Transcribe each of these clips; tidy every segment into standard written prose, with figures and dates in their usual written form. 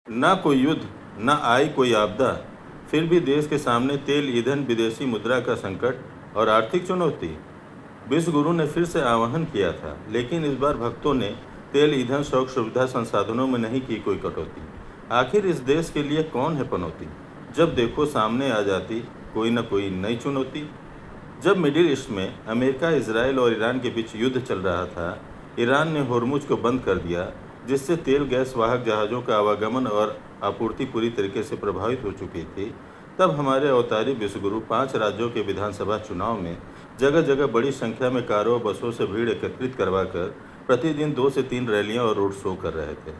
ना कोई युद्ध, ना आई कोई आपदा, फिर भी देश के सामने तेल, ईंधन, विदेशी मुद्रा का संकट और आर्थिक चुनौती। विश्व गुरु ने फिर से आह्वान किया था, लेकिन इस बार भक्तों ने तेल, ईंधन, शौक, सुविधा, संसाधनों में नहीं की कोई कटौती। आखिर इस देश के लिए कौन है पनौती? जब देखो सामने आ जाती कोई न कोई नई चुनौती। जब मिडिल ईस्ट में अमेरिका, इजराइल और ईरान के बीच युद्ध चल रहा था, ईरान ने होर्मुज को बंद कर दिया, जिससे तेल गैस वाहक जहाज़ों का आवागमन और आपूर्ति पूरी तरीके से प्रभावित हो चुकी थी। तब हमारे अवतारी विश्वगुरु 5 राज्यों के विधानसभा चुनाव में जगह जगह बड़ी संख्या में कारों और बसों से भीड़ एकत्रित करवाकर प्रतिदिन 2 से 3 रैलियां और रोड शो कर रहे थे।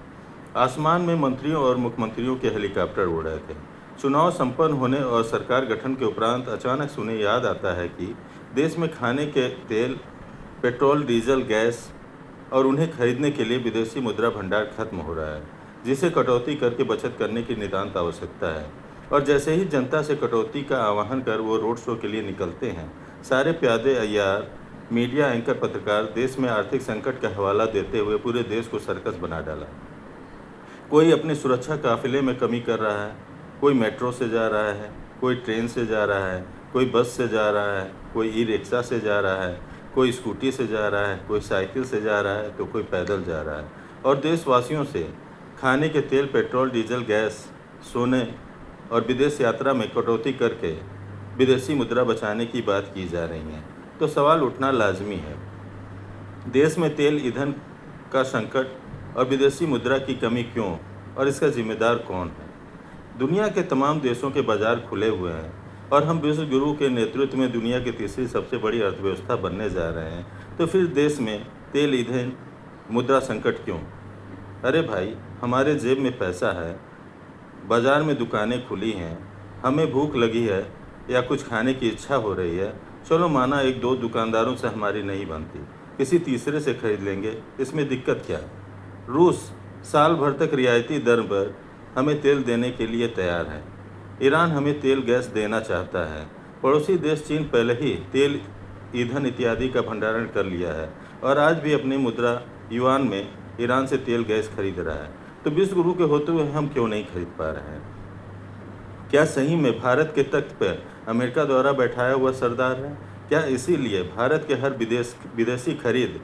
आसमान में मंत्रियों और मुख्यमंत्रियों के हेलीकॉप्टर उड़ रहे थे। चुनाव संपन्न होने और सरकार गठन के उपरांत अचानक सुने याद आता है कि देश में खाने के तेल, पेट्रोल, डीजल, गैस और उन्हें खरीदने के लिए विदेशी मुद्रा भंडार खत्म हो रहा है, जिसे कटौती करके बचत करने की नितांत आवश्यकता है। और जैसे ही जनता से कटौती का आह्वान कर वो रोड शो के लिए निकलते हैं, सारे प्यादे, अय्यार, मीडिया एंकर, पत्रकार देश में आर्थिक संकट का हवाला देते हुए पूरे देश को सर्कस बना डाला। कोई अपनी सुरक्षा काफिले में कमी कर रहा है, कोई मेट्रो से जा रहा है, कोई ट्रेन से जा रहा है, कोई बस से जा रहा है, कोई ई रिक्शा से जा रहा है, कोई स्कूटी से जा रहा है, कोई साइकिल से जा रहा है, तो कोई पैदल जा रहा है। और देशवासियों से खाने के तेल, पेट्रोल, डीजल, गैस, सोने और विदेश यात्रा में कटौती करके विदेशी मुद्रा बचाने की बात की जा रही है। तो सवाल उठना लाजमी है, देश में तेल, ईंधन का संकट और विदेशी मुद्रा की कमी क्यों, और इसका जिम्मेदार कौन है? दुनिया के तमाम देशों के बाजार खुले हुए हैं और हम विश्व गुरु के नेतृत्व में दुनिया की तीसरी सबसे बड़ी अर्थव्यवस्था बनने जा रहे हैं। तो फिर देश में तेल, ईंधन, मुद्रा संकट क्यों? अरे भाई, हमारे जेब में पैसा है, बाजार में दुकानें खुली हैं, हमें भूख लगी है या कुछ खाने की इच्छा हो रही है, चलो माना 1-2 दुकानदारों से हमारी नहीं बनती, किसी तीसरे से खरीद लेंगे, इसमें दिक्कत क्या? रूस साल भर तक रियायती दर पर हमें तेल देने के लिए तैयार है। ईरान हमें तेल, गैस देना चाहता है। पड़ोसी देश चीन पहले ही तेल, ईंधन इत्यादि का भंडारण कर लिया है और आज भी अपनी मुद्रा युआन में ईरान से तेल, गैस खरीद रहा है। तो विश्व गुरु के होते हुए हम क्यों नहीं खरीद पा रहे हैं? क्या सही में भारत के तख्त पर अमेरिका द्वारा बैठाया हुआ सरदार है? क्या इसीलिए भारत के हर विदेशी खरीद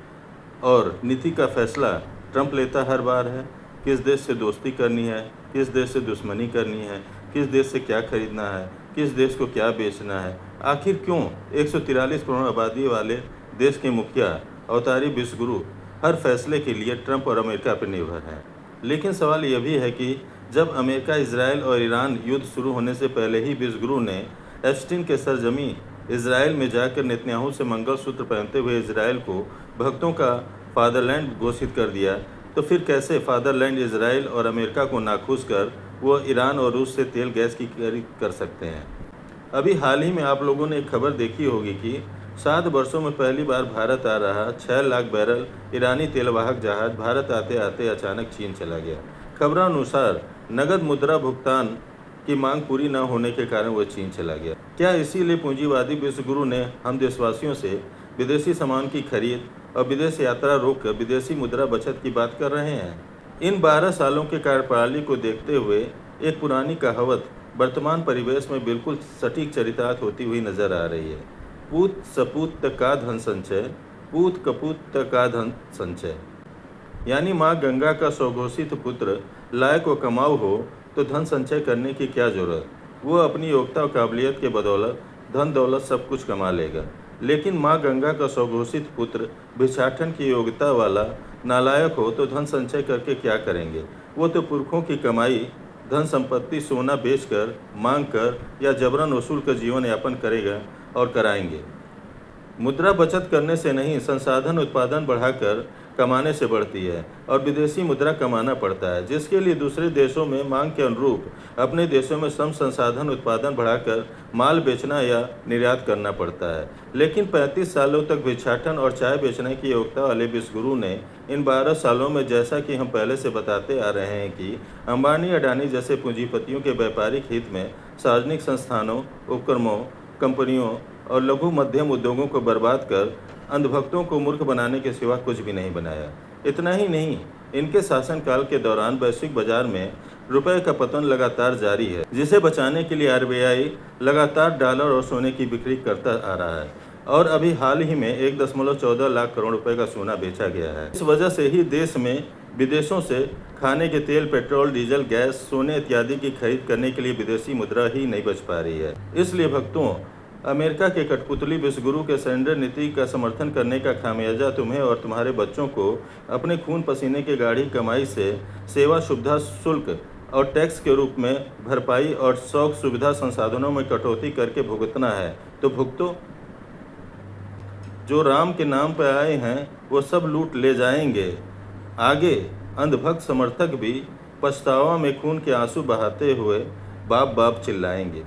और नीति का फैसला ट्रंप लेता हर बार है? किस देश से दोस्ती करनी है, किस देश से दुश्मनी करनी है, किस देश से क्या खरीदना है, किस देश को क्या बेचना है? आखिर क्यों 143 करोड़ आबादी वाले देश के मुखिया अवतारी विश्व गुरु हर फैसले के लिए ट्रंप और अमेरिका पर निर्भर हैं? लेकिन सवाल यह भी है कि जब अमेरिका, इजराइल और ईरान युद्ध शुरू होने से पहले ही विश्व गुरु ने एप्स्टीन के सरजमी इजराइल में जाकर नेतन्याहू से मंगलसूत्र पहनते हुए इजराइल को भक्तों का फादरलैंड घोषित कर दिया, तो फिर कैसे फादरलैंड इजराइल और अमेरिका को नाखुश कर वो ईरान और रूस से तेल, गैस की खरीद कर सकते हैं? अभी हाल ही में आप लोगों ने एक खबर देखी होगी कि 7 वर्षों में पहली बार भारत आ रहा 6 लाख बैरल ईरानी तेलवाहक जहाज भारत आते आते अचानक चीन चला गया। खबरों अनुसार नगद मुद्रा भुगतान की मांग पूरी न होने के कारण वह चीन चला गया। क्या इसीलिए पूंजीवादी विश्व गुरु ने हम देशवासियों से विदेशी सामान की खरीद और विदेश यात्रा रोककर विदेशी मुद्रा बचत की बात कर रहे हैं? इन 12 सालों के कार्यप्रणाली को देखते हुए एक पुरानी कहावत वर्तमान परिवेश में बिल्कुल सटीक चरितार्थ होती हुई नजर आ रही है। पूत सपूत का धन संचय, पूत कपूत का धन संचय। यानी माँ गंगा का स्वघोषित पुत्र लायक व कमाऊ हो तो धन संचय करने की क्या जरूरत? वो अपनी योग्यता और काबिलियत के बदौलत धन दौलत सब कुछ कमा लेगा। लेकिन माँ गंगा का स्वघोषित पुत्र भिक्षाटन की योग्यता वाला नालायक हो तो धन संचय करके क्या करेंगे? वो तो पुरखों की कमाई, धन संपत्ति, सोना बेचकर, मांग कर या जबरन वसूल कर जीवन यापन करेगा और कराएंगे। मुद्रा बचत करने से नहीं, संसाधन उत्पादन बढ़ाकर कमाने से बढ़ती है और विदेशी मुद्रा कमाना पड़ता है, जिसके लिए दूसरे देशों में मांग के अनुरूप अपने देशों में श्रम संसाधन उत्पादन बढ़ाकर माल बेचना या निर्यात करना पड़ता है। लेकिन 35 सालों तक भिक्षाटन और चाय बेचने की योग्यता वाले विश्व गुरु ने इन 12 सालों में, जैसा कि हम पहले से बताते आ रहे हैं कि अंबानी, अडानी जैसे पूंजीपतियों के व्यापारिक हित में सार्वजनिक संस्थानों, उपक्रमों, कंपनियों और लघु मध्यम उद्योगों को बर्बाद कर अंधभक्तों को मूर्ख बनाने के सिवा कुछ भी नहीं बनाया। इतना ही नहीं, इनके शासनकाल के दौरान वैश्विक बाजार में रुपए का पतन लगातार जारी है, जिसे बचाने के लिए आरबीआई लगातार डॉलर और सोने की बिक्री करता आ रहा है और अभी हाल ही में 1.14 लाख करोड़ रुपए का सोना बेचा गया है। इस वजह से ही देश में विदेशों से खाने के तेल, पेट्रोल, डीजल, गैस, सोने इत्यादि की खरीद करने के लिए विदेशी मुद्रा ही नहीं बच पा रही है। इसलिए भक्तों, अमेरिका के कठपुतली विश्वगुरु के सरेंडर नीति का समर्थन करने का खामियाजा तुम्हें और तुम्हारे बच्चों को अपने खून पसीने की गाढ़ी कमाई से सेवा सुविधा शुल्क और टैक्स के रूप में भरपाई और शौक सुविधा संसाधनों में कटौती करके भुगतना है। तो भुगतो। जो राम के नाम पर आए हैं वो सब लूट ले जाएंगे। आगे अंधभक्त समर्थक भी पछतावा में खून के आंसू बहाते हुए बाप बाप चिल्लाएंगे।